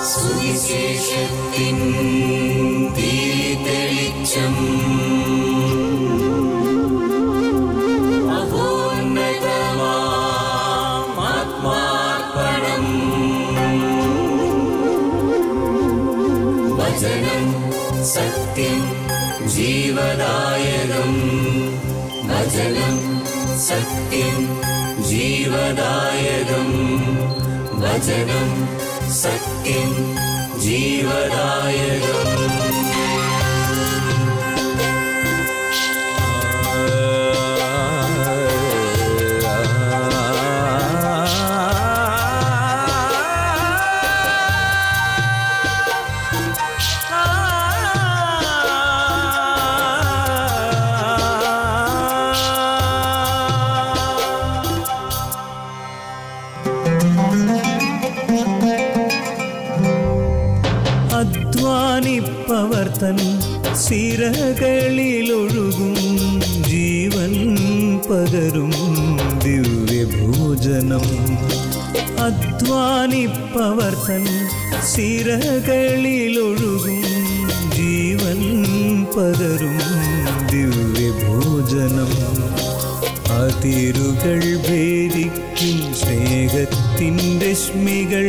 സുവിശേഷത്തിൻ ദീപതെളിച്ചം ആത്മാർപ്പണം വചനം സത്യം ജീവദായകം വചനം സത്യം ജീവദായകം വചനം സത്യം ജീവദായകം അധ്വാനിപ്പവർത്തൻ സിരകളിലൊഴുകും ജീവൻ പകരും ദിവ്യഭോജനം അധ്വാനിപ്പവർത്തൻ സിരകളിലൊഴുകും ജീവൻ പകരും ദിവ്യഭോജനം അതിരുകൾ ഭേദിക്കും സ്നേഹത്തിൻ രശ്മികൾ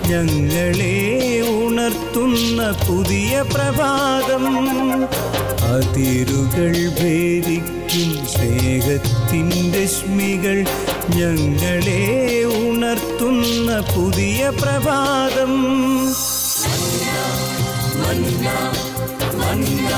ഞങ്ങളെ ഉണർത്തുന്ന പുതിയ പ്രഭാതം അതിരുകൾ ഭേദിക്കും സ്നേഹത്തിൻ രശ്മികൾ ഞങ്ങളെ ഉണർത്തുന്ന പുതിയ പ്രഭാതം മന്ന മന്ന മന്ന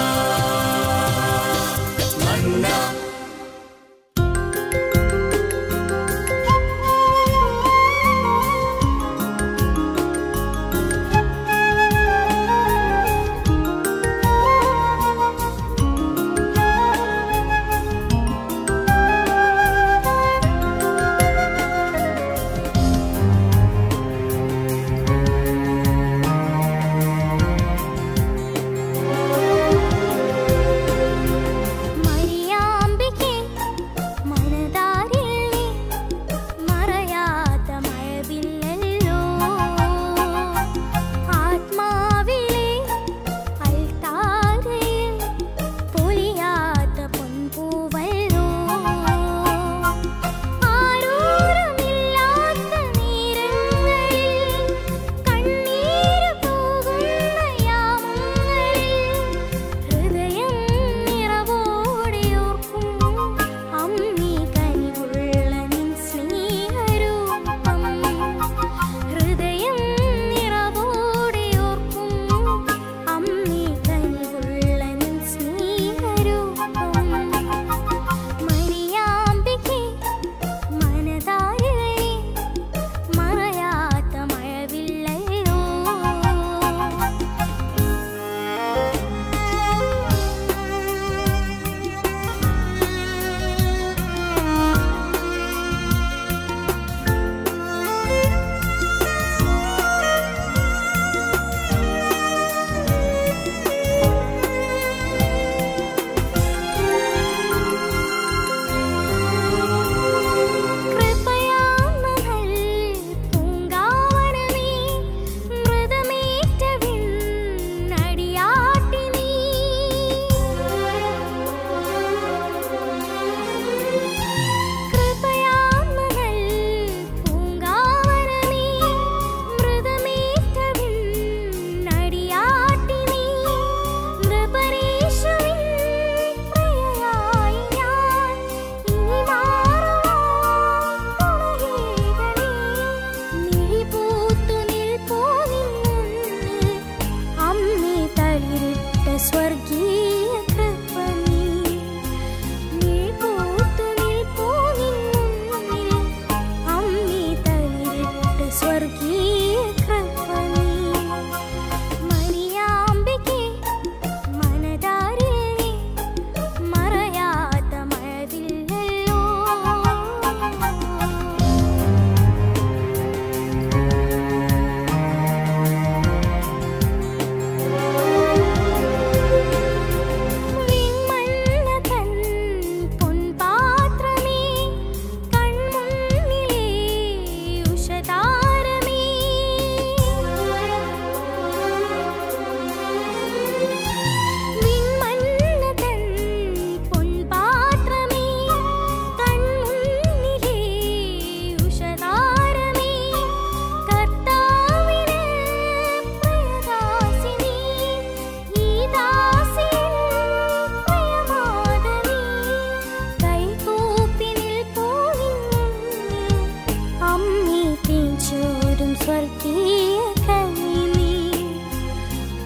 സ്വർഗീയ കനിനീ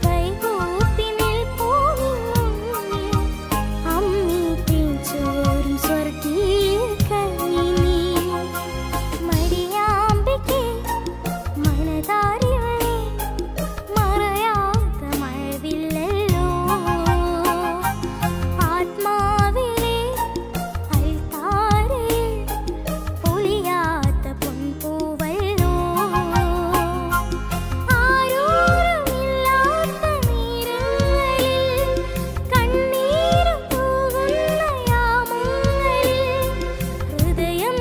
കൈകൂപ്പിനിൽ പോയി അമ്മി തേച്ചോറും സ്വർഗീയ കനിനീ മരിയാമ്പിക്ക് മനതാരിലെ മറയാത്ത മഴവില്ലല്ലോ ആത്മാവിലെ അൽത്താരയിൽ പൊലിയാത്ത പൊൻപൂവല്ലോ ആരോരുമില്ലാത്ത നീരങ്ങളിൽ കണ്ണീര് തൂകുന്ന യാമങ്ങളിൽ ഹൃദയം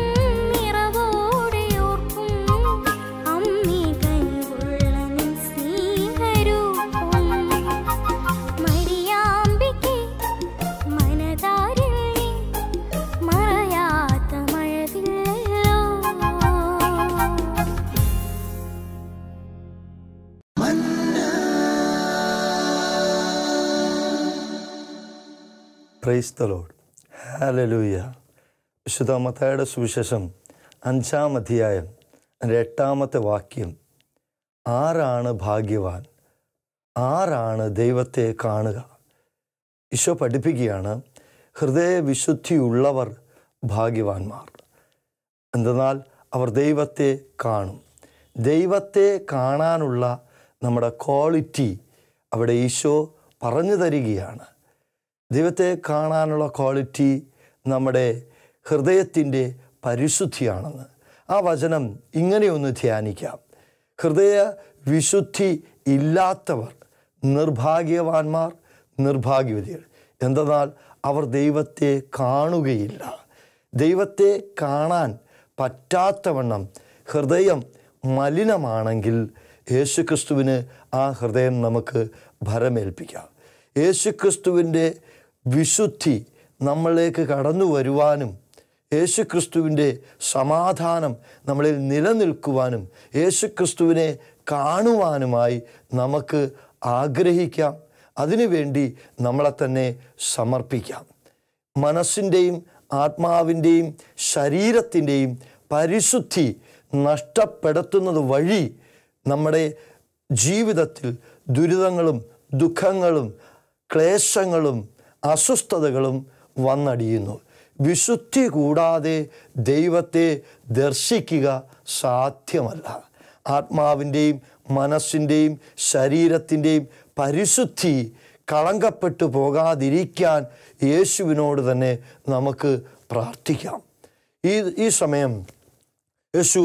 നിറവോടെ ഓർക്കും അമ്മി കൈകൊള്ള നിൻ സ്നേഹരൂപം മരിയാമ്പിക്ക് മനതാരിൽ മറയാത്ത മഴവില്ലല്ലോ. Praise the lord. ഹല്ലേലൂയ. വിശുദ്ധ മത്തായിയുടെ സുവിശേഷം 5-ാം അധ്യായം 8-ാമത്തെ വാക്യം, ആരാണ് ഭാഗ്യവാൻ, ആരാണ് ദൈവത്തെ കാണുക? ഈശോ പഠിപ്പിക്കുകയാണ്, ഹൃദയവിശുദ്ധിയുള്ളവർ ഭാഗ്യവാന്മാർ, എന്തെന്നാൽ അവർ ദൈവത്തെ കാണും. ദൈവത്തെ കാണാനുള്ള നമ്മുടെ ക്വാളിറ്റി അവിടെ ഈശോ പറഞ്ഞു തരികയാണ്. ദൈവത്തെ കാണാനുള്ള ക്വാളിറ്റി നമ്മുടെ ഹൃദയത്തിൻ്റെ പരിശുദ്ധിയാണെന്ന്. ആ വചനം ഇങ്ങനെയൊന്ന് ധ്യാനിക്കാം. ഹൃദയ വിശുദ്ധി ഇല്ലാത്തവർ നിർഭാഗ്യവാന്മാർ, നിർഭാഗ്യവതികൾ, എന്തെന്നാൽ അവർ ദൈവത്തെ കാണുകയില്ല. ദൈവത്തെ കാണാൻ പറ്റാത്തവണ്ണം ഹൃദയം മലിനമാണെങ്കിൽ യേശുക്രിസ്തുവിന് ആ ഹൃദയം നമുക്ക് ഭരമേൽപ്പിക്കാം. യേശുക്രിസ്തുവിൻ്റെ വിശുദ്ധി നമ്മളിലേക്ക് കടന്നു വരുവാനും യേശുക്രിസ്തുവിൻ്റെ സമാധാനം നമ്മളിൽ നിലനിൽക്കുവാനും യേശുക്രിസ്തുവിനെ കാണുവാനുമായി നമുക്ക് ആഗ്രഹിക്കാം. അതിനുവേണ്ടി നമ്മളെ തന്നെ സമർപ്പിക്കാം. മനസ്സിൻ്റെയും ആത്മാവിൻ്റെയും ശരീരത്തിൻ്റെയും പരിശുദ്ധി നഷ്ടപ്പെടുത്തുന്നത് വഴി നമ്മുടെ ജീവിതത്തിൽ ദുരിതങ്ങളും ദുഃഖങ്ങളും ക്ലേശങ്ങളും അസ്വസ്ഥതകളും വന്നടിയുന്നു. വിശുദ്ധി കൂടാതെ ദൈവത്തെ ദർശിക്കുക സാധ്യമല്ല. ആത്മാവിൻ്റെയും മനസ്സിൻ്റെയും ശരീരത്തിൻ്റെയും പരിശുദ്ധി കളങ്കപ്പെട്ടു പോകാതിരിക്കാൻ യേശുവിനോട് തന്നെ നമുക്ക് പ്രാർത്ഥിക്കാം. ഈ സമയം യേശു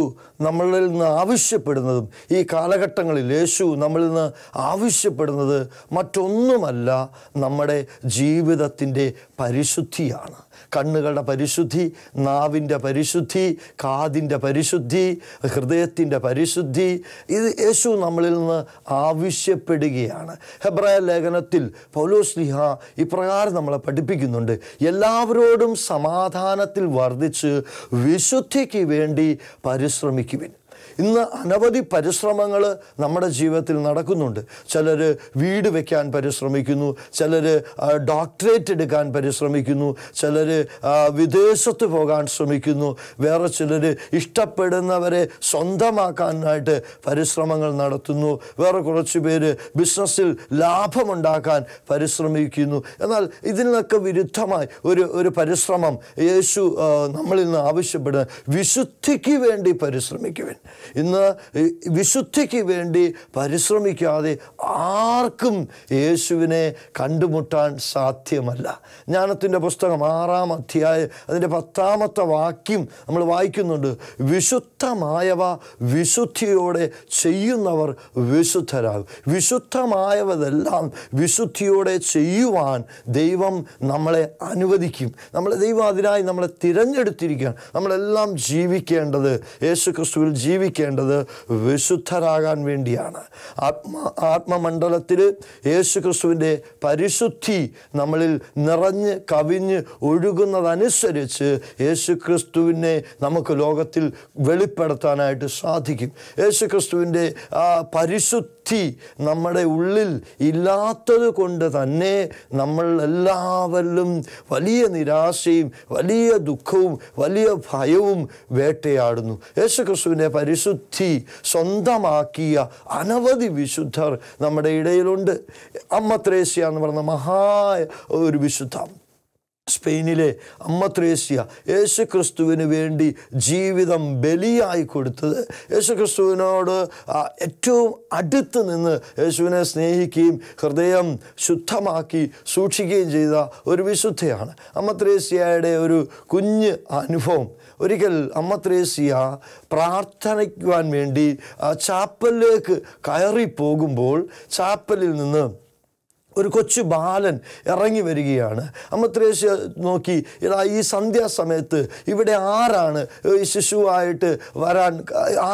നമ്മളിൽ നിന്ന് ആവശ്യപ്പെടുന്നതും ഈ കാലഘട്ടങ്ങളിൽ യേശു നമ്മളിൽ നിന്ന് ആവശ്യപ്പെടുന്നത് മറ്റൊന്നുമല്ല, നമ്മുടെ ജീവിതത്തിൻ്റെ പരിശുദ്ധിയാണ്. കണ്ണുകളുടെ പരിശുദ്ധി, നാവിൻ്റെ പരിശുദ്ധി, കാതിൻ്റെ പരിശുദ്ധി, ഹൃദയത്തിൻ്റെ പരിശുദ്ധി, ഇത് യേശു നമ്മളിൽ നിന്ന് ആവശ്യപ്പെടുകയാണ്. ഹെബ്രായ ലേഖനത്തിൽ പൗലോസ്ലീഹ ഇപ്രകാരം നമ്മളെ പഠിപ്പിക്കുന്നുണ്ട്, എല്ലാവരോടും സമാധാനത്തിൽ വർദ്ധിച്ച് വിശുദ്ധിക്ക് വേണ്ടി പരിശ്രമിക്കുവിൻ. ഇന്ന് അനവധി പരിശ്രമങ്ങൾ നമ്മുടെ ജീവിതത്തിൽ നടക്കുന്നുണ്ട്. ചിലർ വീട് വയ്ക്കാൻ പരിശ്രമിക്കുന്നു, ചിലർ ഡോക്ടറേറ്റ് എടുക്കാൻ പരിശ്രമിക്കുന്നു, ചിലർ വിദേശത്ത് പോകാൻ ശ്രമിക്കുന്നു, വേറെ ചിലർ ഇഷ്ടപ്പെടുന്നവരെ സ്വന്തമാക്കാനായിട്ട് പരിശ്രമങ്ങൾ നടത്തുന്നു, വേറെ കുറച്ച് പേര് ബിസിനസ്സിൽ ലാഭമുണ്ടാക്കാൻ പരിശ്രമിക്കുന്നു. എന്നാൽ ഇതിനൊക്കെ വിരുദ്ധമായി ഒരു പരിശ്രമം യേശു നമ്മളിൽ നിന്ന് ആവശ്യപ്പെടുന്ന വിശുദ്ധിക്ക് വേണ്ടി പരിശ്രമിക്കുവാൻ. ഇന്ന് വിശുദ്ധിക്ക് വേണ്ടി പരിശ്രമിക്കാതെ ആർക്കും യേശുവിനെ കണ്ടുമുട്ടാൻ സാധ്യമല്ല. ജ്ഞാനത്തിൻ്റെ പുസ്തകം 6-ാം അധ്യായം അതിൻ്റെ 10-ാമത്തെ വാക്യം നമ്മൾ വായിക്കുന്നുണ്ട്, വിശുദ്ധമായവ വിശുദ്ധിയോടെ ചെയ്യുന്നവർ വിശുദ്ധരാകും. വിശുദ്ധമായവതെല്ലാം വിശുദ്ധിയോടെ ചെയ്യുവാൻ ദൈവം നമ്മളെ അനുവദിക്കും. ദൈവം അതിനായി നമ്മളെ തിരഞ്ഞെടുത്തിരിക്കുകയാണ്. നമ്മളെല്ലാം ജീവിക്കേണ്ടത്, യേശുക്രിസ്തുവിൽ ജീവിക്കേണ്ടത് വിശുദ്ധരാകാൻ വേണ്ടിയാണ്. ആത്മമണ്ഡലത്തിൽ യേശുക്രിസ്തുവിൻ്റെ പരിശുദ്ധി നമ്മളിൽ നിറഞ്ഞ് കവിഞ്ഞ് ഒഴുകുന്നതനുസരിച്ച് യേശുക്രിസ്തുവിനെ നമുക്ക് ലോകത്തിൽ വെളിപ്പെടുത്താനായിട്ട് സാധിക്കും. യേശുക്രിസ്തുവിൻ്റെ പരിശുദ്ധി പരിശുദ്ധി നമ്മുടെ ഉള്ളിൽ ഇല്ലാത്തത് കൊണ്ട് തന്നെ നമ്മൾ എല്ലാവരിലും വലിയ നിരാശയും വലിയ ദുഃഖവും വലിയ ഭയവും വേട്ടയാടുന്നു. യേശുക്രിസ്തുവിൻ്റെ പരിശുദ്ധി സ്വന്തമാക്കിയ അനവധി വിശുദ്ധർ നമ്മുടെ ഇടയിലുണ്ട്. അമ്മ ത്രേസ്യ എന്ന് പറയുന്ന ഒരു വിശുദ്ധ, സ്പെയിനിലെ അമ്മ ത്രേസ്യ യേശുക്രിസ്തുവിന് വേണ്ടി ജീവിതം ബലിയായി കൊടുത്തത്, യേശുക്രിസ്തുവിനോട് ഏറ്റവും അടുത്ത് നിന്ന് യേശുവിനെ സ്നേഹിക്കുകയും ഹൃദയം ശുദ്ധമാക്കി സൂക്ഷിക്കുകയും ചെയ്ത ഒരു വിശുദ്ധയാണ്. അമ്മ ത്രേസ്യയുടെ ഒരു കുഞ്ഞ് അനുഭവം. ഒരിക്കൽ അമ്മ ത്രേസ്യ പ്രാർത്ഥിക്കുവാൻ വേണ്ടി ചാപ്പലിലേക്ക് കയറിപ്പോകുമ്പോൾ ചാപ്പലിൽ നിന്ന് ഒരു കൊച്ചു ബാലൻ ഇറങ്ങി വരികയാണ്. അമ്മ ത്രേസ്യ നോക്കി, ഇതാ ഈ സന്ധ്യാസമയത്ത് ഇവിടെ ആരാണ് ഈ ശിശുവായിട്ട് വരാൻ,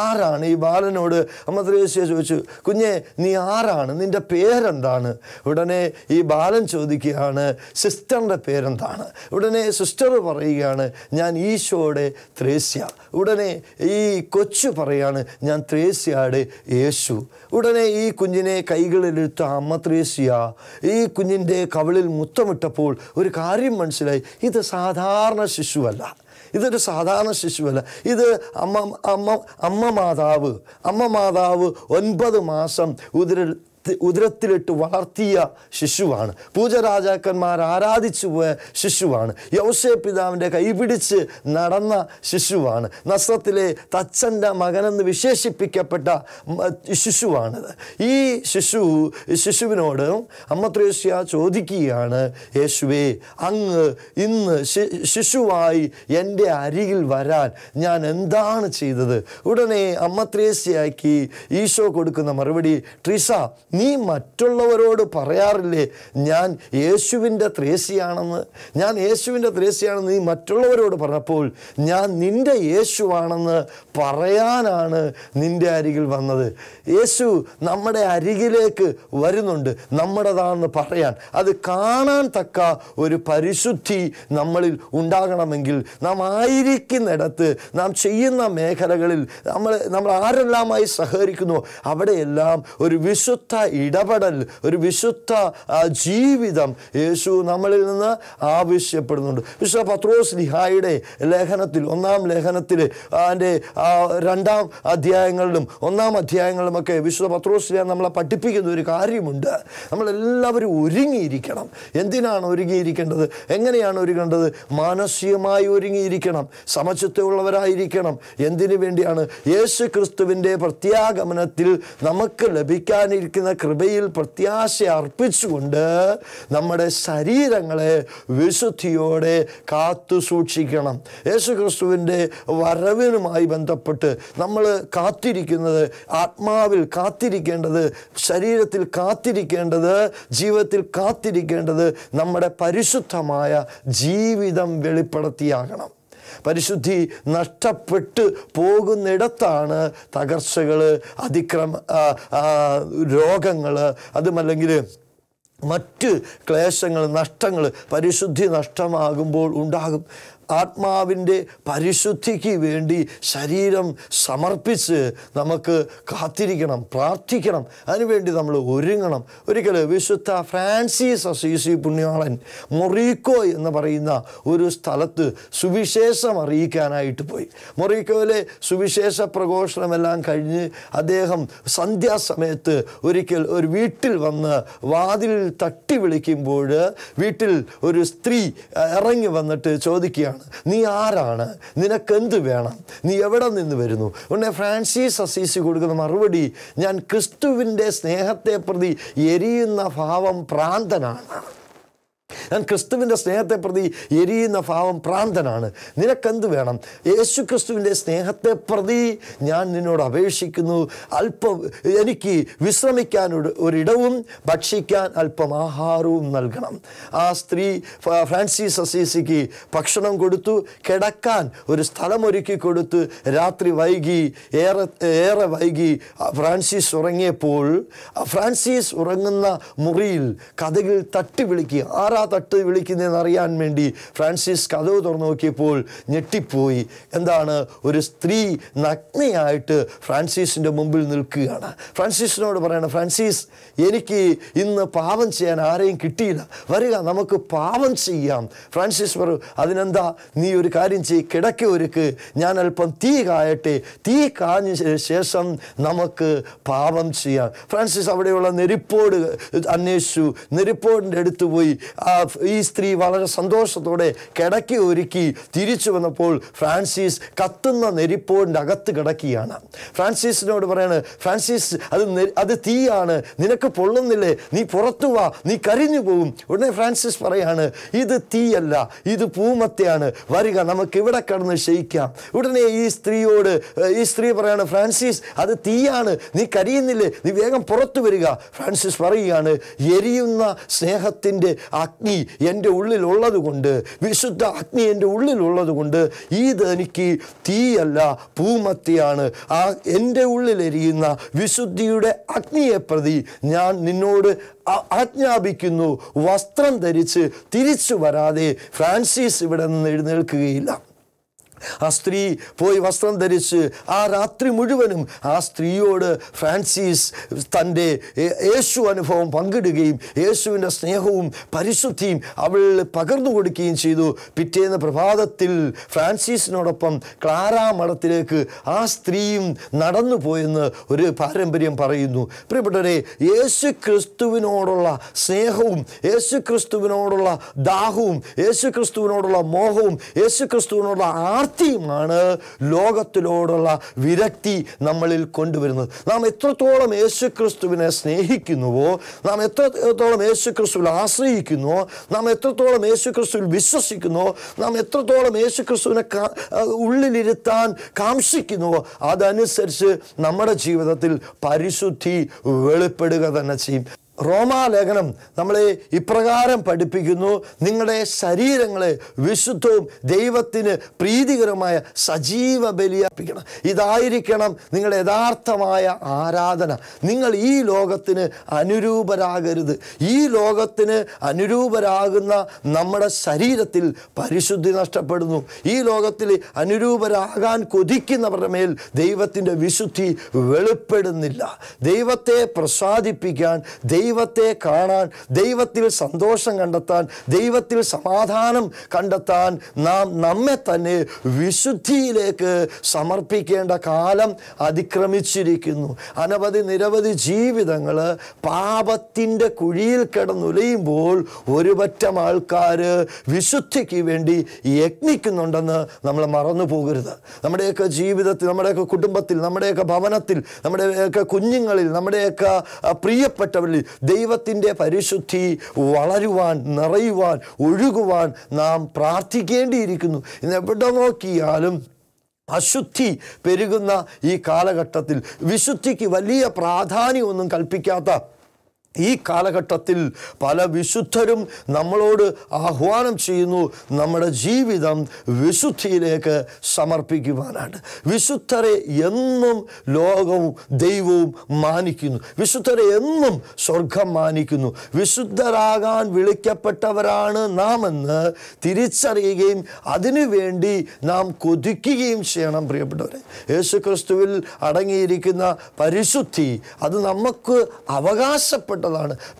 ആരാണ് ഈ ബാലനോട് അമ്മ ത്രേസ്യ ചോദിച്ചു, കുഞ്ഞെ നീ ആരാണ്, നിൻ്റെ പേരെന്താണ്? ഉടനെ ഈ ബാലൻ ചോദിക്കുകയാണ്, സിസ്റ്ററിൻ്റെ പേരെന്താണ്? ഉടനെ സിസ്റ്റർ പറയുകയാണ്, ഞാൻ ഈശോയുടെ ത്രേസ്യ. ഉടനെ ഈ കൊച്ചു പറയാണ്, ഞാൻ ത്രേസ്യയുടെ യേശു. ഉടനെ ഈ കുഞ്ഞിനെ കൈകളിലെടുത്ത അമ്മ ത്രേസ്യ ഈ കുഞ്ഞിൻ്റെ കവിളിൽ മുത്തമിട്ടപ്പോൾ ഒരു കാര്യം മനസ്സിലായി, ഇത് സാധാരണ ശിശുവല്ല, ഇതൊരു സാധാരണ ശിശുവല്ല, ഇത് അമ്മ മാതാവ് 9 മാസം ഉദരത്തിലിട്ട് വളർത്തിയ ശിശുവാണ്. പൂജരാജാക്കന്മാർ ആരാധിച്ചു പോയ ശിശുവാണ്. യൗസേപ്പ് പിതാവിൻ്റെ കൈപിടിച്ച് നടന്ന ശിശുവാണ്. നസ്രത്തിലെ തച്ചൻ്റെ മകനെന്ന് വിശേഷിപ്പിക്കപ്പെട്ട ശിശുവാണിത്. ഈ ശിശുവിനോട് അമ്മ ത്രേസ്യ ചോദിക്കുകയാണ്, യേശുവേ, അങ്ങ് ഇന്ന് ശിശുവായി എൻ്റെ അരികിൽ വരാൻ ഞാൻ എന്താണ് ചെയ്തത്? ഉടനെ അമ്മ ത്രേസ്യയ്ക്ക് ഈശോ കൊടുക്കുന്ന മറുപടി, ട്രീസ, നീ മറ്റുള്ളവരോട് പറയാറില്ലേ ഞാൻ യേശുവിൻ്റെ ത്രേസ്യയാണെന്ന്? ഞാൻ യേശുവിൻ്റെ ത്രേസ്യയാണെന്ന് നീ മറ്റുള്ളവരോട് പറഞ്ഞപ്പോൾ ഞാൻ നിൻ്റെ യേശുവാണെന്ന് പറയാനാണ് നിൻ്റെ അരികിൽ വന്നത്. യേശു നമ്മുടെ അരികിലേക്ക് വരുന്നുണ്ട്, നമ്മുടേതാണെന്ന് പറയാൻ. അത് കാണാൻ തക്ക ഒരു പരിശുദ്ധി നമ്മളിൽ ഉണ്ടാകണമെങ്കിൽ നാം ആയിരിക്കുന്നിടത്ത്, നാം ചെയ്യുന്ന മേഖലകളിൽ നമ്മൾ ആരെല്ലാമായി സഹകരിക്കുന്നു അവിടെയെല്ലാം ഒരു വിശുദ്ധ ഇടപെടൽ, ഒരു വിശുദ്ധ ജീവിതം യേശു നമ്മളിൽ നിന്ന് ആവശ്യപ്പെടുന്നുണ്ട്. വിശുദ്ധ പത്രോസ്ലീഹായുടെ ലേഖനത്തിൽ, 1-ാം ലേഖനത്തിൽ അതിൻ്റെ 2-ാം അധ്യായങ്ങളിലും 1-ാം അധ്യായങ്ങളിലുമൊക്കെ വിശുദ്ധ പത്രോസ്ലീഹ നമ്മളെ പഠിപ്പിക്കുന്ന ഒരു കാര്യമുണ്ട്. നമ്മളെല്ലാവരും ഒരുങ്ങിയിരിക്കണം. എന്തിനാണ് ഒരുങ്ങിയിരിക്കേണ്ടത്? എങ്ങനെയാണ് ഒരുങ്ങേണ്ടത്? മാനസികമായി ഒരുങ്ങിയിരിക്കണം, സമചിത്തമുള്ളവരായിരിക്കണം. എന്തിനു വേണ്ടിയാണ്? യേശു ക്രിസ്തുവിൻ്റെ പ്രത്യാഗമനത്തിൽ നമുക്ക് ലഭിക്കാനിരിക്കുന്ന കൃപയിൽ പ്രത്യാശ അർപ്പിച്ചുകൊണ്ട് നമ്മുടെ ശരീരങ്ങളെ വിശുദ്ധിയോടെ കാത്തു സൂക്ഷിക്കണം. യേശു ക്രിസ്തുവിൻ്റെ വരവിനുമായി ബന്ധപ്പെട്ട് നമ്മൾ കാത്തിരിക്കുന്നത്, ആത്മാവിൽ കാത്തിരിക്കേണ്ടത്, ശരീരത്തിൽ കാത്തിരിക്കേണ്ടത്, ജീവിതത്തിൽ കാത്തിരിക്കേണ്ടത് നമ്മുടെ പരിശുദ്ധമായ ജീവിതം വെളിപ്പെടുത്തിയാകണം. പരിശുദ്ധി നഷ്ടപ്പെട്ടു പോകുന്നിടത്താണ് തകർച്ചകൾ, രോഗങ്ങൾ, അതുമല്ലെങ്കിൽ മറ്റ് ക്ലേശങ്ങൾ, നഷ്ടങ്ങൾ പരിശുദ്ധി നഷ്ടമാകുമ്പോൾ ഉണ്ടാകും. ആത്മാവിൻ്റെ പരിശുദ്ധിക്ക് വേണ്ടി ശരീരം സമർപ്പിച്ച് നമുക്ക് കാത്തിരിക്കണം, പ്രാർത്ഥിക്കണം. അതിനുവേണ്ടി നമ്മൾ ഒരുങ്ങണം. ഒരിക്കൽ വിശുദ്ധ ഫ്രാൻസിസ് അസീസി പുണ്യാളൻ മൊറീക്കോ എന്ന് പറയുന്ന ഒരു സ്ഥലത്ത് സുവിശേഷം അറിയിക്കാനായിട്ട് പോയി. മൊറീക്കോയിലെ സുവിശേഷ പ്രഘോഷണമെല്ലാം കഴിഞ്ഞ് അദ്ദേഹം സന്ധ്യാസമയത്ത് ഒരിക്കൽ ഒരു വീട്ടിൽ വന്ന് വാതിലിൽ തട്ടി വിളിക്കുമ്പോൾ വീട്ടിൽ ഒരു സ്ത്രീ ഇറങ്ങി വന്നിട്ട് ചോദിക്കുകയാണ്, നീ ആരാണ്? നിനക്കെന്ത് വേണം? നീ എവിടെ നിന്ന് വരുന്നു? ഉടനെ ഫ്രാൻസിസ് അസീസി കൊടുക്കുന്ന മറുപടി, ഞാൻ ക്രിസ്തുവിൻ്റെ സ്നേഹത്തെ പ്രതി എരിയുന്ന ഭാവം ഭ്രാന്തനാണ്. ഞാൻ ക്രിസ്തുവിൻ്റെ സ്നേഹത്തെ പ്രതി എരിയുന്ന ഭാവം ഭ്രാന്തനാണ്. നിനക്കെന്ത് വേണം? യേശു ക്രിസ്തുവിൻ്റെ സ്നേഹത്തെ പ്രതി ഞാൻ നിന്നോട് അപേക്ഷിക്കുന്നു, അല്പം എനിക്ക് വിശ്രമിക്കാൻ ഒരിടവും ഭക്ഷിക്കാൻ അല്പം ആഹാരവും നൽകണം. ആ സ്ത്രീ ഫ്രാൻസിസ് അസീസിക്ക് ഭക്ഷണം കൊടുത്തു, കിടക്കാൻ ഒരു സ്ഥലമൊരുക്കി കൊടുത്ത്. രാത്രി വൈകി, ഏറെ വൈകി ഫ്രാൻസിസ് ഉറങ്ങിയപ്പോൾ ഫ്രാൻസിസ് ഉറങ്ങുന്ന മുറിയിൽ കതകിൽ തട്ടി വിളിക്കുക. ആരാ തട്ട് വിളിക്കുന്നതെന്ന് അറിയാൻ വേണ്ടി ഫ്രാൻസിസ് കതവ് തുറന്നു നോക്കിയപ്പോൾ ഞെട്ടിപ്പോയി. എന്താണ്? ഒരു സ്ത്രീ നഗ്നയായിട്ട് ഫ്രാൻസിസിൻ്റെ മുമ്പിൽ നിൽക്കുകയാണ്. ഫ്രാൻസിസിനോട് പറയണം, ഫ്രാൻസിസ്, എനിക്ക് ഇന്ന് പാപം ചെയ്യാൻ ആരെയും കിട്ടിയില്ല, വരിക നമുക്ക് പാപം ചെയ്യാം. ഫ്രാൻസിസ് പറഞ്ഞു, അതിനെന്താ, നീ ഒരു കാര്യം ചെയ്യ്, കിടക്ക ഒരുക്ക്, ഞാൻ അല്പം തീ കായട്ടെ, തീ കാഞ്ഞ ശേഷം നമുക്ക് പാപം ചെയ്യാം. ഫ്രാൻസിസ് അവിടെയുള്ള നെരിപ്പോട് അന്വേഷിച്ചു. നെരിപ്പോടിൻ്റെ അടുത്ത് പോയി ഈ സ്ത്രീ വളരെ സന്തോഷത്തോടെ കിടക്ക ഒരുക്കി തിരിച്ചു വന്നപ്പോൾ ഫ്രാൻസിസ് കത്തുന്ന നെരിപ്പോടിൻ്റെ അകത്ത് കിടക്കുകയാണ്. ഫ്രാൻസിസിനോട് പറയാണ്, ഫ്രാൻസിസ്, അത് തീയാണ്, നിനക്ക് പൊള്ളുന്നില്ലേ, നീ പുറത്തു വാ, നീ കരിഞ്ഞു പോകും. ഉടനെ ഫ്രാൻസിസ് പറയാണ്, ഇത് തീയല്ല, ഇത് പൂമത്തയാണ്, വരിക നമുക്ക് ഇവിടെ കിടന്ന് ശയിക്കാം. ഉടനെ ഈ സ്ത്രീ പറയാണ്, ഫ്രാൻസിസ്, അത് തീയാണ്, നീ കരിയുന്നില്ലേ, നീ വേഗം പുറത്തു വരിക. ഫ്രാൻസിസ് പറയുകയാണ്, എരിയുന്ന സ്നേഹത്തിൻ്റെ അഗ്നി എൻ്റെ ഉള്ളിലുള്ളത് കൊണ്ട്, വിശുദ്ധ അഗ്നി എൻ്റെ ഉള്ളിലുള്ളത് കൊണ്ട് ഇത് എനിക്ക് തീയല്ല, പൂമത്തിയാണ്. ആ എൻ്റെ ഉള്ളിലെരിയുന്ന വിശുദ്ധിയുടെ അഗ്നിയെ പ്രതി ഞാൻ നിന്നോട് ആജ്ഞാപിക്കുന്നു, വസ്ത്രം ധരിച്ച് തിരിച്ചു വരാതെ ഫ്രാൻസിസ് ഇവിടെ നിന്ന് എഴുന്നേൽക്കുകയില്ല. ആ സ്ത്രീ പോയി വസ്ത്രം ധരിച്ച് ആ രാത്രി മുഴുവനും ആ സ്ത്രീയോട് ഫ്രാൻസിസ് തൻ്റെ യേശു അനുഭവം പങ്കിടുകയും യേശുവിൻ്റെ സ്നേഹവും പരിശുദ്ധിയും അവൾ പകർന്നു കൊടുക്കുകയും ചെയ്തു. പിറ്റേന്ന് പ്രഭാതത്തിൽ ഫ്രാൻസിസിനോടൊപ്പം ക്ലാര മഠത്തിലേക്ക് ആ സ്ത്രീയും നടന്നു പോയെന്ന് ഒരു പാരമ്പര്യം പറയുന്നു. പ്രിയപ്പെട്ടവരെ, യേശു ക്രിസ്തുവിനോടുള്ള സ്നേഹവും യേശു ക്രിസ്തുവിനോടുള്ള ദാഹവും യേശു ക്രിസ്തുവിനോടുള്ള മോഹവും യേശു ക്രിസ്തുവിനോടുള്ള ാണ് ലോകത്തിലോടുള്ള വിരക്തി നമ്മളിൽ കൊണ്ടുവരുന്നത്. നാം എത്രത്തോളം യേശു ക്രിസ്തുവിനെ സ്നേഹിക്കുന്നുവോ, നാം എത്രത്തോളം യേശു ക്രിസ്തുവിൽ ആശ്രയിക്കുന്നുവോ, നാം എത്രത്തോളം യേശു ക്രിസ്തുവിൽ വിശ്വസിക്കുന്നുവോ, നാം എത്രത്തോളം യേശു ക്രിസ്തുവിനെ ഉള്ളിലിരുത്താൻ കാംക്ഷിക്കുന്നുവോ, അതനുസരിച്ച് നമ്മുടെ ജീവിതത്തിൽ പരിശുദ്ധി വെളിപ്പെടുക തന്നെ ചെയ്യും. റോമാലേഖനം നമ്മളെ ഇപ്രകാരം പഠിപ്പിക്കുന്നു, നിങ്ങളുടെ ശരീരങ്ങളെ വിശുദ്ധവും ദൈവത്തിന് പ്രീതികരമായ സജീവ ബലിയർപ്പിക്കണം. ഇതായിരിക്കണം നിങ്ങളുടെ യഥാർത്ഥമായ ആരാധന. നിങ്ങൾ ഈ ലോകത്തിന് അനുരൂപരാകരുത്. ഈ ലോകത്തിന് അനുരൂപരാകുന്ന നമ്മുടെ ശരീരത്തിൽ പരിശുദ്ധി നഷ്ടപ്പെടുന്നു. ഈ ലോകത്തിൽ അനുരൂപരാകാൻ കൊതിക്കുന്നവരുടെ മേൽ ദൈവത്തിൻ്റെ വിശുദ്ധി വെളിപ്പെടുന്നില്ല. ദൈവത്തെ പ്രസാദിപ്പിക്കാൻ, ദൈവത്തെ കാണാൻ, ദൈവത്തിൽ സന്തോഷം കണ്ടെത്താൻ, ദൈവത്തിൽ സമാധാനം കണ്ടെത്താൻ നാം നമ്മെ തന്നെ വിശുദ്ധിയിലേക്ക് സമർപ്പിക്കേണ്ട കാലം അതിക്രമിച്ചിരിക്കുന്നു. നിരവധി ജീവിതങ്ങൾ പാപത്തിൻ്റെ കുഴിയിൽ കിടന്നുലയുമ്പോൾ ഒരു പറ്റം ആൾക്കാർ വിശുദ്ധിക്ക് വേണ്ടി യത്നിക്കുന്നുണ്ടെന്ന് നമ്മൾ മറന്നു പോകരുത്. നമ്മുടെയൊക്കെ ജീവിതത്തിൽ, നമ്മുടെയൊക്കെ കുടുംബത്തിൽ, നമ്മുടെയൊക്കെ ഭവനത്തിൽ, നമ്മുടെയൊക്കെ കുഞ്ഞുങ്ങളിൽ, നമ്മുടെയൊക്കെ പ്രിയപ്പെട്ടവരിൽ ദൈവത്തിൻ്റെ പരിശുദ്ധി വളരുവാൻ, നിറയുവാൻ, ഒഴുകുവാൻ നാം പ്രാർത്ഥിക്കേണ്ടിയിരിക്കുന്നു. ഇന്ന് എവിടെ നോക്കിയാലും അശുദ്ധി പെരുകുന്ന ഈ കാലഘട്ടത്തിൽ വിശുദ്ധിക്ക് വലിയ പ്രാധാന്യമൊന്നും കൽപ്പിക്കാത്ത ഈ കാലഘട്ടത്തിൽ പല വിശുദ്ധരും നമ്മളോട് ആഹ്വാനം ചെയ്യുന്നു, നമ്മുടെ ജീവിതം വിശുദ്ധിയിലേക്ക് സമർപ്പിക്കുവാനാണ്. വിശുദ്ധരെ എന്നും ലോകവും ദൈവവും മാനിക്കുന്നു. വിശുദ്ധരെ എന്നും സ്വർഗം മാനിക്കുന്നു. വിശുദ്ധരാകാൻ വിളിക്കപ്പെട്ടവരാണ് നാം എന്ന് തിരിച്ചറിയുകയും അതിനുവേണ്ടി നാം കൊതിക്കുകയും ചെയ്യണം. പ്രിയപ്പെട്ടവരെ, യേശു ക്രിസ്തുവിൽ അടങ്ങിയിരിക്കുന്ന പരിശുദ്ധി അത് നമുക്ക് അവകാശപ്പെട്ട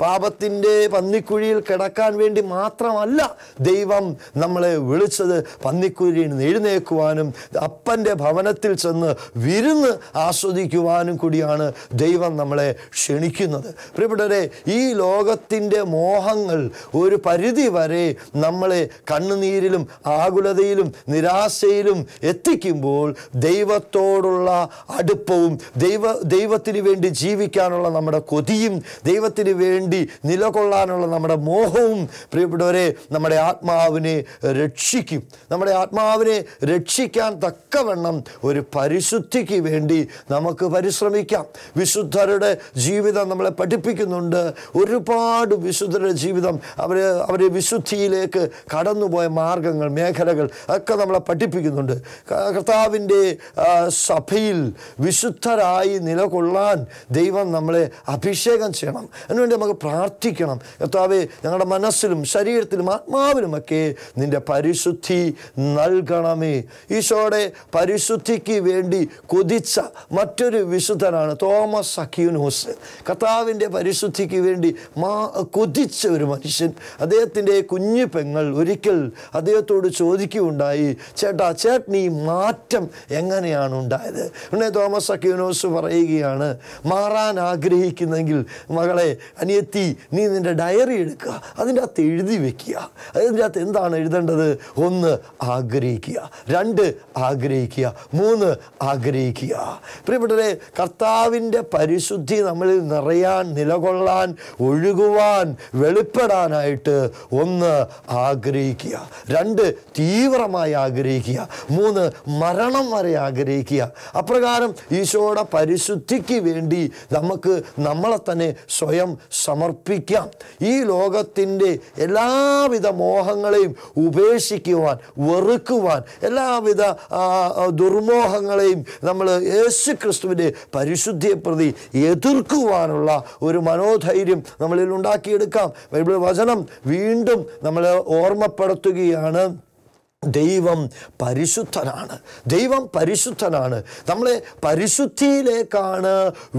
പാപത്തിൻ്റെ പന്നിക്കുഴിയിൽ കിടക്കാൻ വേണ്ടി മാത്രമല്ല ദൈവം നമ്മളെ വിളിച്ചത്. പന്നിക്കുഴിയിൽ നിന്ന് എഴുന്നേൽക്കുവാനും അപ്പൻ്റെ ഭവനത്തിൽ ചെന്ന് വിരുന്ന് ആസ്വദിക്കുവാനും കൂടിയാണ് ദൈവം നമ്മളെ ക്ഷണിക്കുന്നത്. പ്രിയപ്പെട്ടവരെ, ഈ ലോകത്തിൻ്റെ മോഹങ്ങൾ ഒരു പരിധി വരെ നമ്മളെ കണ്ണുനീരിലും ആകുലതയിലും നിരാശയിലും എത്തിക്കുമ്പോൾ ദൈവത്തോടുള്ള അടുപ്പവും ദൈവത്തിന് വേണ്ടി ജീവിക്കാനുള്ള നമ്മുടെ കൊതിയും ദൈവത്തിന് വേണ്ടി നിലകൊള്ളാനുള്ള നമ്മുടെ മോഹവും പ്രിയപ്പെട്ടവരെ നമ്മുടെ ആത്മാവിനെ രക്ഷിക്കും. നമ്മുടെ ആത്മാവിനെ രക്ഷിക്കാൻ തക്കവണ്ണം ഒരു പരിശുദ്ധിക്ക് വേണ്ടി നമുക്ക് പരിശ്രമിക്കാം. വിശുദ്ധരുടെ ജീവിതം നമ്മളെ പഠിപ്പിക്കുന്നുണ്ട്. ഒരുപാട് വിശുദ്ധരുടെ ജീവിതം അവരെ വിശുദ്ധിയിലേക്ക് കടന്നുപോയ മാർഗങ്ങൾ, മേഖലകൾ ഒക്കെ നമ്മളെ പഠിപ്പിക്കുന്നുണ്ട്. കർത്താവിൻ്റെ സഭയിൽ വിശുദ്ധരായി നിലകൊള്ളാൻ ദൈവം നമ്മളെ അഭിഷേകം ചെയ്യണം. അതിനുവേണ്ടി നമുക്ക് പ്രാർത്ഥിക്കണം. കർത്താവേ, ഞങ്ങളുടെ മനസ്സിലും ശരീരത്തിലും ആത്മാവിലുമൊക്കെ നിൻ്റെ പരിശുദ്ധി നൽകണമേ. ഈശോയുടെ പരിശുദ്ധിക്ക് വേണ്ടി കൊതിച്ച മറ്റൊരു വിശുദ്ധനാണ് തോമസ് അക്വീനോസ്. കർത്താവിൻ്റെ പരിശുദ്ധിക്ക് വേണ്ടി കൊതിച്ച ഒരു മനുഷ്യൻ. അദ്ദേഹത്തിൻ്റെ കുഞ്ഞു പെങ്ങൾ ഒരിക്കൽ അദ്ദേഹത്തോട് ചോദിക്കുകയുണ്ടായി, ചേട്ടൻ ഈ മാറ്റം എങ്ങനെയാണ് ഉണ്ടായത്? ഉടനെ തോമസ് അക്വീനോസ് പറയുകയാണ്, മാറാൻ ആഗ്രഹിക്കുന്നെങ്കിൽ മകളെ, അനിയത്തി, നീ നിൻ്റെ ഡയറി എടുക്കുക, അതിൻ്റെ അകത്ത് എഴുതി വെക്കുക. അതിൻ്റെ അകത്ത് എന്താണ് എഴുതേണ്ടത്? 1 ആഗ്രഹിക്കുക, 2 ആഗ്രഹിക്കുക, 3 ആഗ്രഹിക്കുക. പ്രിയപ്പെട്ടവരെ, കർത്താവിൻ്റെ പരിശുദ്ധി നമ്മളിൽ നിറയാൻ, നിലകൊള്ളാൻ, ഒഴുകുവാൻ, വെളിപ്പെടാനായിട്ട് 1 ആഗ്രഹിക്കുക, 2 തീവ്രമായി ആഗ്രഹിക്കുക, 3 മരണം വരെ ആഗ്രഹിക്കുക. അപ്രകാരം ഈശോയുടെ പരിശുദ്ധിക്ക് വേണ്ടി നമുക്ക് നമ്മളെ തന്നെ സ്വയം സമർപ്പിക്കാം. ഈ ലോകത്തിൻ്റെ എല്ലാവിധ മോഹങ്ങളെയും ഉപേക്ഷിക്കുവാൻ, വെറുക്കുവാൻ, എല്ലാവിധ ദുർമോഹങ്ങളെയും നമ്മൾ യേശു ക്രിസ്തുവിൻ്റെ പരിശുദ്ധിയെ പ്രതി എതിർക്കുവാനുള്ള ഒരു മനോധൈര്യം നമ്മളിൽ ഉണ്ടാക്കിയെടുക്കാം. ബൈബിൾ വചനം വീണ്ടും നമ്മളെ ഓർമ്മപ്പെടുത്തുകയാണ്, ദൈവം പരിശുദ്ധനാണ്. ദൈവം പരിശുദ്ധനാണ്. നമ്മളെ പരിശുദ്ധിയിലേക്കാണ്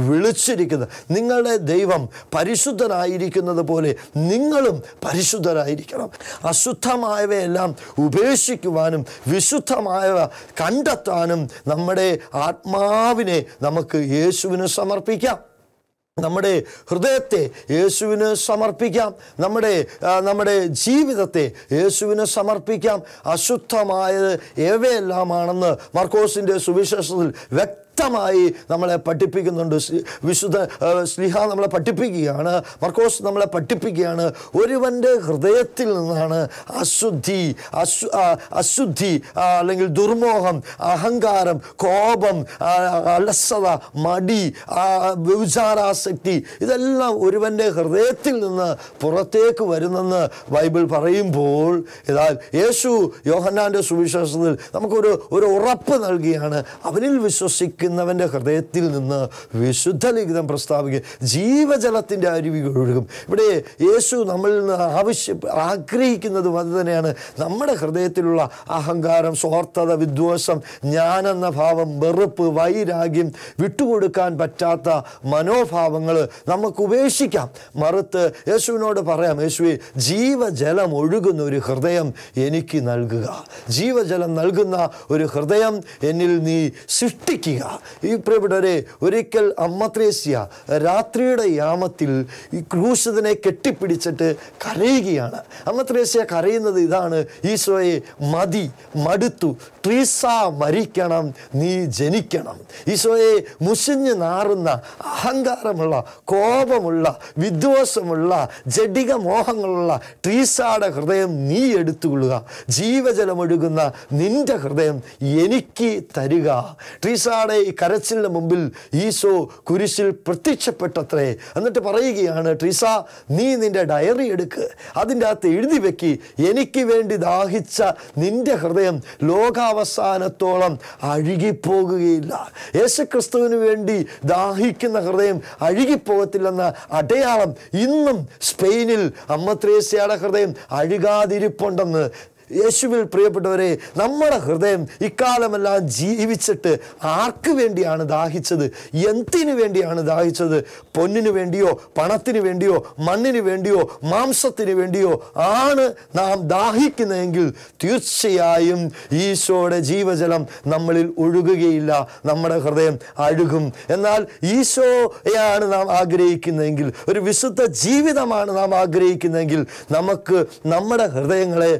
വിളിച്ചിരിക്കുന്നത്. നിങ്ങളുടെ ദൈവം പരിശുദ്ധനായിരിക്കുന്നത് പോലെ നിങ്ങളും പരിശുദ്ധരായിരിക്കണം. അശുദ്ധമായവയെല്ലാം ഉപേക്ഷിക്കുവാനും വിശുദ്ധമായവ കണ്ടെത്താനും നമ്മുടെ ആത്മാവിനെ നമുക്ക് യേശുവിന് സമർപ്പിക്കാം. നമ്മുടെ ഹൃദയത്തെ യേശുവിന് സമർപ്പിക്കാം. നമ്മുടെ ജീവിതത്തെ യേശുവിന് സമർപ്പിക്കാം. അശുദ്ധമായത് ഏവയെല്ലാമാണെന്ന് മർക്കോസിൻ്റെ സുവിശേഷത്തിൽ വ്യക്തമായി നമ്മളെ പഠിപ്പിക്കുന്നുണ്ട്. വിശുദ്ധ ശ്ലീഹ നമ്മളെ പഠിപ്പിക്കുകയാണ്, മർക്കോസ് നമ്മളെ പഠിപ്പിക്കുകയാണ്, ഒരുവൻ്റെ ഹൃദയത്തിൽ നിന്നാണ് അശുദ്ധി അല്ലെങ്കിൽ ദുർമോഹം, അഹങ്കാരം, കോപം, അലസത, മടി, വ്യഭിചാരാസക്തി, ഇതെല്ലാം ഒരുവൻ്റെ ഹൃദയത്തിൽ നിന്ന് പുറത്തേക്ക് വരുന്നെന്ന് ബൈബിൾ പറയുമ്പോൾ, എന്നാൽ യേശു യോഹന്നാൻ്റെ സുവിശേഷത്തിൽ നമുക്കൊരു ഉറപ്പ് നൽകിയാണ്. അവനിൽ വിശ്വസിക്കുന്നവൻ്റെ ഹൃദയത്തിൽ നിന്ന് വിശുദ്ധ ലിഖിതം പ്രസ്താവിക്കുക, ജീവജലത്തിൻ്റെ അരുവികൾ ഒഴുകും. ഇവിടെ യേശു നമ്മളിൽ നിന്ന് ആഗ്രഹിക്കുന്നതും അത് തന്നെയാണ്. നമ്മുടെ ഹൃദയത്തിലുള്ള അഹങ്കാരം, സ്വാർത്ഥത, വിദ്വേഷം, ഞാനെന്ന ഭാവം, വെറുപ്പ്, വൈരാഗ്യം, വിട്ടുകൊടുക്കാൻ പറ്റാത്ത മനോഭാവങ്ങൾ നമുക്ക് ഉപേക്ഷിക്കാം. മറുത്ത് യേശുവിനോട് പറയാം, യേശുവേ, ജീവജലം ഒഴുകുന്ന ഒരു ഹൃദയം എനിക്ക് നൽകുക. ജീവജലം നൽകുന്ന ഒരു ഹൃദയം എന്നിൽ നീ സൃഷ്ടിക്കുക. ഈ പ്രിയപ്പെട്ടവരെ, ഒരിക്കൽ അമ്മ ത്രേസ്യ രാത്രിയുടെ യാമത്തിൽ ഈ ക്രൂശിതനെ കെട്ടിപ്പിടിച്ചിട്ട് കരയുകയാണ്. അമ്മ ത്രേസ്യ കരയുന്നത് ഇതാണ്, ഈശോയെ, മടുത്തു, ട്രീസ മരിക്കണം, നീ ജനിക്കണം. ഈശോയെ, മുഷിഞ്ഞ് നാറുന്ന, അഹങ്കാരമുള്ള, കോപമുള്ള, വിദ്വേഷമുള്ള, ജഡിക മോഹങ്ങളുള്ള ട്രീസയുടെ ഹൃദയം നീ എടുത്തുകൊള്ളുക. ജീവജലമൊഴുകുന്ന നിന്റെ ഹൃദയം എനിക്ക് തരിക. ട്രീസയുടെ ഈ കരച്ചിലിന് മുമ്പിൽ ഈശോ കുരിശിൽ പ്രത്യക്ഷപ്പെട്ടത്രേ. എന്നിട്ട് പറയുകയാണ്, ട്രീസ, നീ നിന്റെ ഡയറി എടുക്ക്, അതിൻ്റെ അകത്ത് എഴുതി വെക്കി, എനിക്ക് വേണ്ടി ദാഹിച്ച നിന്റെ ഹൃദയം ലോകാവസാനത്തോളം അഴുകിപ്പോകുകയില്ല. യേശുക്രിസ്തുവിന് വേണ്ടി ദാഹിക്കുന്ന ഹൃദയം അഴുകിപ്പോകത്തില്ലെന്ന അടയാളം ഇന്നും സ്പെയിനിൽ അമ്മ ത്രേസ്യയുടെ ഹൃദയം അഴുകാതിരിപ്പുണ്ടെന്ന്. യേശുവിൽ പ്രിയപ്പെട്ടവരെ, നമ്മുടെ ഹൃദയം ഇക്കാലമെല്ലാം ജീവിച്ചിട്ട് ആർക്ക് വേണ്ടിയാണ് ദാഹിച്ചത്? എന്തിനു വേണ്ടിയാണ് ദാഹിച്ചത്? പൊന്നിനു വേണ്ടിയോ, പണത്തിന് വേണ്ടിയോ, മണ്ണിന് വേണ്ടിയോ, മാംസത്തിന് വേണ്ടിയോ ആണ് നാം ദാഹിക്കുന്നതെങ്കിൽ തീർച്ചയായും ഈശോയുടെ ജീവജലം നമ്മളിൽ ഒഴുകുകയില്ല, നമ്മുടെ ഹൃദയം അഴുകും. എന്നാൽ ഈശോയാണ് നാം ആഗ്രഹിക്കുന്നതെങ്കിൽ, ഒരു വിശുദ്ധ ജീവിതമാണ് നാം ആഗ്രഹിക്കുന്നതെങ്കിൽ, നമുക്ക് നമ്മുടെ ഹൃദയങ്ങളെ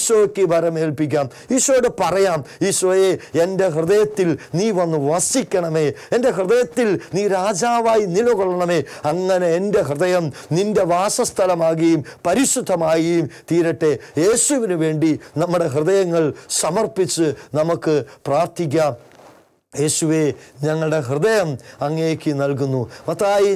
ഈശോയ്ക്ക് വരമേൽപ്പിക്കാം. ഈശോയോട് പറയാം, ഈശോയെ, എൻ്റെ ഹൃദയത്തിൽ നീ വന്ന് വസിക്കണമേ, എൻ്റെ ഹൃദയത്തിൽ നീ രാജാവായി നിലകൊള്ളണമേ. അങ്ങനെ എൻ്റെ ഹൃദയം നിൻ്റെ വാസസ്ഥലമാകുകയും പരിശുദ്ധമാകുകയും തീരട്ടെ. യേശുവിന് വേണ്ടി നമ്മുടെ ഹൃദയങ്ങൾ സമർപ്പിച്ച് നമുക്ക് പ്രാർത്ഥിക്കാം. യേശുവേ, ഞങ്ങളുടെ ഹൃദയം അങ്ങേക്ക് നൽകുന്നു. മത്തായി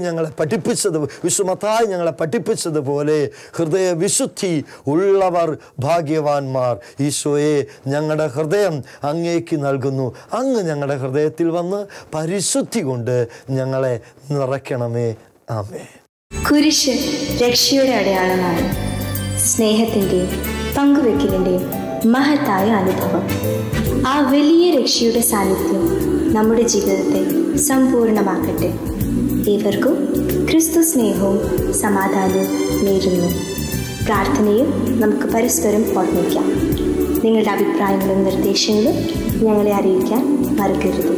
ഞങ്ങളെ പഠിപ്പിച്ചതുപോലെ ഹൃദയ വിശുദ്ധി ഉള്ളവർ ഭാഗ്യവാന്മാർ. ഈശോയെ, ഞങ്ങളുടെ ഹൃദയം അങ്ങേക്ക് നൽകുന്നു. അങ്ങ് ഞങ്ങളുടെ ഹൃദയത്തിൽ വന്ന് പരിശുദ്ധി കൊണ്ട് ഞങ്ങളെ നിറയ്ക്കണമേ. ആമേൻ. കുരിശ് രക്ഷയുടെ അടയാളമാണ്. സ്നേഹത്തിൻ്റെയും പങ്കുവെക്കലിൻ്റെയും മഹത്തായ അനുഭവം. ആ വലിയ രക്ഷയുടെ സാന്നിധ്യം നമ്മുടെ ജീവിതത്തെ സമ്പൂർണ്ണമാക്കട്ടെ. ഏവർക്കും ക്രിസ്തു സ്നേഹവും സമാധാനവും നേരുന്നു. പ്രാർത്ഥനയും നമുക്ക് പരസ്പരം ഓർമ്മിക്കാം. നിങ്ങളുടെ അഭിപ്രായങ്ങളും നിർദ്ദേശങ്ങളും ഞങ്ങളെ അറിയിക്കാൻ മറക്കരുത്.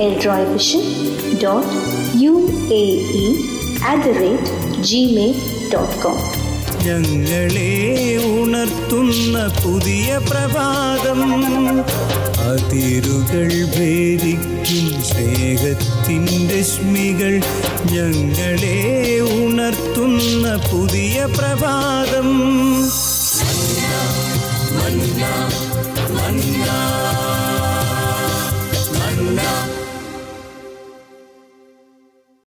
eldroyvision.uae@gmail.com. ഞങ്ങളെ ഉണർത്തുന്ന പുതിയ പ്രഭാതം, അതിരുകൾ ഭേദിക്കും സ്നേഹത്തിൻ്റെ രശ്മികൾ. ഞങ്ങളെ ഉണർത്തുന്ന പുതിയ പ്രഭാതം. മന്ന മന്ന